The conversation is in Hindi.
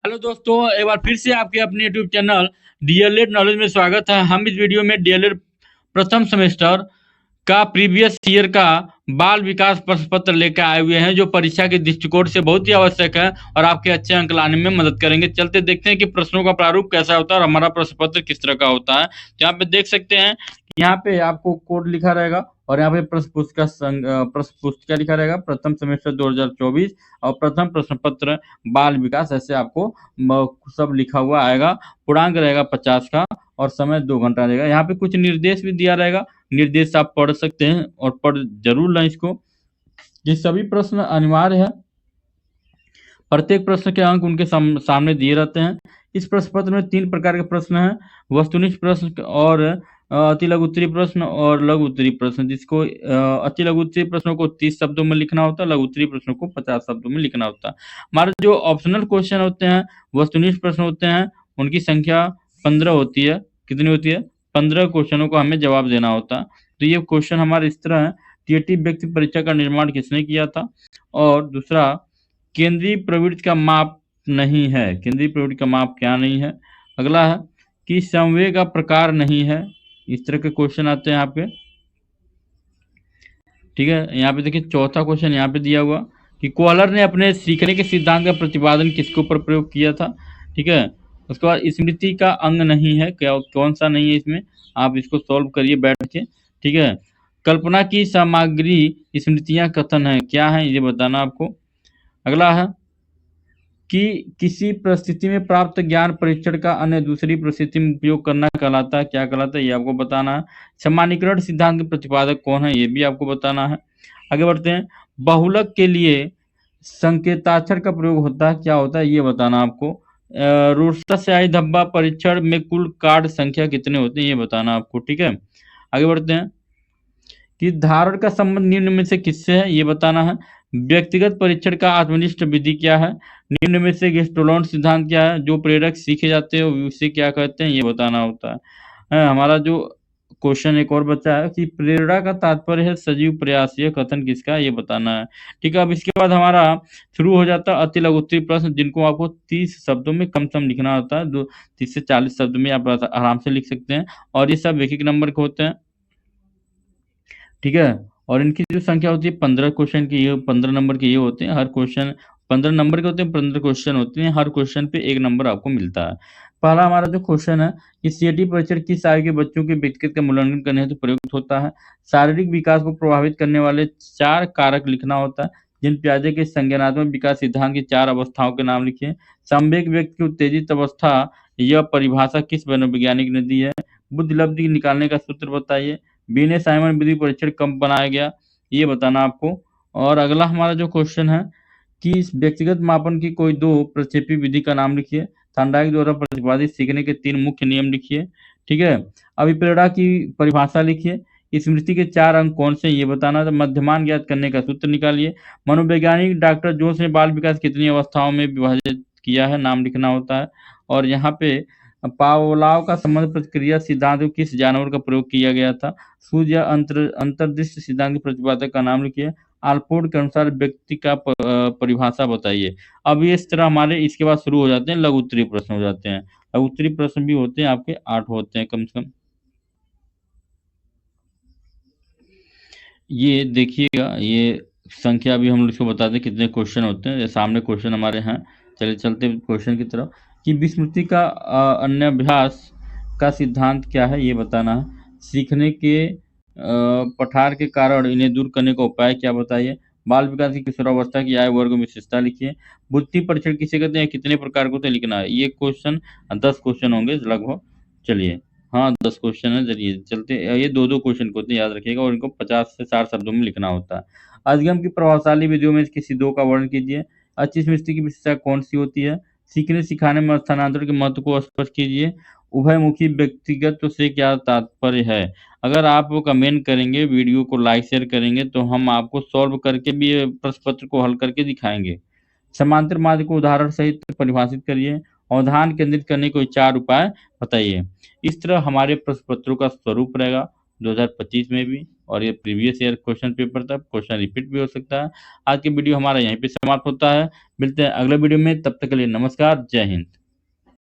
हेलो दोस्तों, एक बार फिर से आपके अपने यूट्यूब चैनल डीएलएड नॉलेज में स्वागत है। हम इस वीडियो में डीएलएड प्रथम सेमेस्टर का प्रीवियस ईयर का बाल विकास प्रश्न पत्र लेकर आए हुए हैं, जो परीक्षा के दृष्टिकोण से बहुत ही आवश्यक है और आपके अच्छे अंक लाने में मदद करेंगे। चलते देखते हैं कि प्रश्नों का प्रारूप कैसा होता है और हमारा प्रश्न पत्र किस तरह का होता है। तो यहाँ पे देख सकते हैं, यहाँ पे आपको कोड लिखा रहेगा और यहाँ पे प्रश्न पुस्तिका लिखा रहेगा, प्रथम सेमेस्टर 2024 और प्रथम प्रश्न पत्र बाल विकास, ऐसे आपको सब लिखा हुआ आएगा। पूर्णांक रहेगा 50 का और समय 2 घंटा रहेगा। यहाँ पे कुछ निर्देश भी दिया रहेगा, निर्देश आप पढ़ सकते हैं और पढ़ जरूर लें इसको। ये सभी प्रश्न अनिवार्य है, प्रत्येक प्रश्न के अंक उनके सामने दिए रहते हैं। इस प्रश्न पत्र में 3 प्रकार के प्रश्न हैं, वस्तुनिष्ठ प्रश्न और अति लघु उत्तरीय प्रश्न और लघु उत्तरीय प्रश्न, जिसको अति लघु उत्तरीय प्रश्नों को 30 शब्दों में लिखना होता है, लघु उत्तरीय प्रश्नों को 50 शब्दों में लिखना होता है। हमारे जो ऑप्शनल क्वेश्चन होते हैं, वस्तुनिष्ठ प्रश्न होते हैं, उनकी संख्या 15 होती है। कितनी होती है? 15 क्वेश्चनों को हमें जवाब देना होता है। तो ये क्वेश्चन हमारे इस तरह है, टीएटी व्यक्ति परीक्षा का निर्माण किसने किया था? और दूसरा, केंद्रीय प्रवृत्ति का माप नहीं है। केंद्रीय प्रवृत्ति का माप क्या नहीं है? अगला है कि संवेग का प्रकार नहीं है। इस तरह के क्वेश्चन आते हैं आपके, ठीक है। यहाँ पे देखिए चौथा क्वेश्चन यहाँ पे दिया हुआ कि कोहलर ने अपने सीखने के सिद्धांत का प्रतिपादन किसके ऊपर प्रयोग किया था, ठीक है। उसके बाद स्मृति का अंग नहीं है, क्या कौन सा नहीं है इसमें, आप इसको सॉल्व करिए बैठ के, ठीक है। कल्पना की सामग्री स्मृतियां कथन है, क्या है ये बताना आपको। अगला है कि किसी परिस्थिति में प्राप्त ज्ञान परीक्षण का अन्य दूसरी परिस्थिति में उपयोग करना कहलाता है, क्या कहलाता है ये आपको बताना है। सामान्यीकरण सिद्धांत के प्रतिपादक कौन है, ये भी आपको बताना है। आगे बढ़ते हैं, बहुलक के लिए संकेताक्षर का प्रयोग होता है, क्या होता है ये बताना आपको। रूढ़ता स्याही धब्बा परीक्षण में कुल कार्ड संख्या कितने होते हैं, ये बताना आपको, ठीक है। आगे बढ़ते हैं कि धारण का संबंध निम्न में से किससे है, ये बताना है। व्यक्तिगत परीक्षण का आत्मनिष्ठ विधि क्या है? निम्न में से गेस्टोलोन सिद्धांत क्या है? जो प्रेरक सीखे जाते हैं उसे क्या कहते हैं, ये बताना होता है। हमारा जो क्वेश्चन एक और बचा है कि प्रेरणा का तात्पर्य है सजीव प्रयास, ये कथन किसका, ये बताना है, ठीक है। अब इसके बाद हमारा शुरू हो जाता है अति लघु उत्तरीय प्रश्न, जिनको आपको 30 शब्दों में कम से कम लिखना होता है। 30 से 40 शब्द में आप आराम से लिख सकते हैं और ये सब एक नंबर के होते हैं, ठीक है। और इनकी जो संख्या होती है 15 क्वेश्चन की, ये 15 नंबर के ये होते हैं। हर क्वेश्चन 15 नंबर के होते हैं, 15 क्वेश्चन होते हैं, हर क्वेश्चन पे 1 नंबर आपको मिलता है। पहला हमारा जो क्वेश्चन है कि सीएटी परीक्षण किस आयु के बच्चों के व्यक्तित्व का मूल्यांकन करने हेतु प्रयुक्त होता है? शारीरिक विकास को प्रभावित करने वाले 4 कारक लिखना होता है। जिन पियाजे के संज्ञानात्मक विकास सिद्धांत की 4 अवस्थाओं के नाम लिखिए। संवेग व्यक्ति की उत्तेजित अवस्था, यह परिभाषा किस मनोवैज्ञानिक ने दी है? बुद्धिलब्धि निकालने का सूत्र बताइए। बीने साइमन विधि परीक्षण कब बनाया गया, ये बताना आपको। और अगला हमारा जो क्वेश्चन है कि इस व्यक्तिगत मापन की कोई 2 प्रक्षेपी विधि का नाम लिखिए। थॉर्नडाइक द्वारा प्रतिपादित सीखने के 3 मुख्य नियम लिखिए, ठीक है। अभिप्रेरणा की परिभाषा लिखिए। स्मृति के 4 अंक कौन से, ये बताना। मध्यमान ज्ञात करने का सूत्र निकालिए। मनोवैज्ञानिक डॉक्टर जोन्स ने बाल विकास कितनी अवस्थाओं में विभाजित किया है, नाम लिखना होता है। और यहाँ पे पावलाव का संबंध प्रतिक्रिया सिद्धांत में किस जानवर का प्रयोग किया गया था? सूर्य अंतर्दृष्टि सिद्धांत के प्रतिपादक का नाम लिखिए। आल्पोर्ट के अनुसार व्यक्ति का परिभाषा बताइए। अब ये इस तरह हमारे इसके बाद शुरू हो जाते हैं लघु उत्तरीय प्रश्न हो जाते हैं। लघु उत्तरीय प्रश्न भी होते हैं आपके 8 होते हैं कम से कम। ये देखिएगा, ये संख्या भी हम लोग इसको बताते हैं कितने क्वेश्चन होते हैं। ये सामने क्वेश्चन हमारे हैं, चलिए चलते क्वेश्चन की तरफ। कि विस्मृति का अन्य अभ्यास का सिद्धांत क्या है, ये बताना है। सीखने के पठार के कारण इन्हें दूर करने का उपाय क्या, बताइए। बाल विकास की किशोरावस्था की आयु वर्ग में विशेषता लिखिए। बुद्धि परीक्षण किसे कहते हैं, कितने प्रकार को, तो लिखना है। ये क्वेश्चन 10 क्वेश्चन होंगे लगभग। चलिए, हाँ 10 क्वेश्चन है, चलिए चलते। ये 2-2 क्वेश्चन को होते हैं, याद रखिएगा, और इनको 50 से 60 शब्दों में लिखना होता है। अधिगम की प्रभावशाली विधियों में किसी 2 का वर्णन कीजिए। अच्छी स्मृति की विशेषता कौन सी होती है? सीखने सिखाने में स्थानांतरण के महत्व को स्पष्ट कीजिए। उभयमुखी व्यक्तिगत से क्या तात्पर्य है? अगर आप वो कमेंट करेंगे, वीडियो को लाइक शेयर करेंगे, तो हम आपको सॉल्व करके भी ये प्रश्न पत्र को हल करके दिखाएंगे। समांतर मार्ग को उदाहरण सहित परिभाषित करिए और ध्यान केंद्रित करने के 4 उपाय बताइए। इस तरह हमारे प्रश्न पत्रों का स्वरूप रहेगा 2025 में भी, और ये प्रीवियस ईयर क्वेश्चन पेपर था, क्वेश्चन रिपीट भी हो सकता है। आज की वीडियो हमारा यहीं पे समाप्त होता है। मिलते हैं अगले वीडियो में, तब तक के लिए नमस्कार, जय हिंद।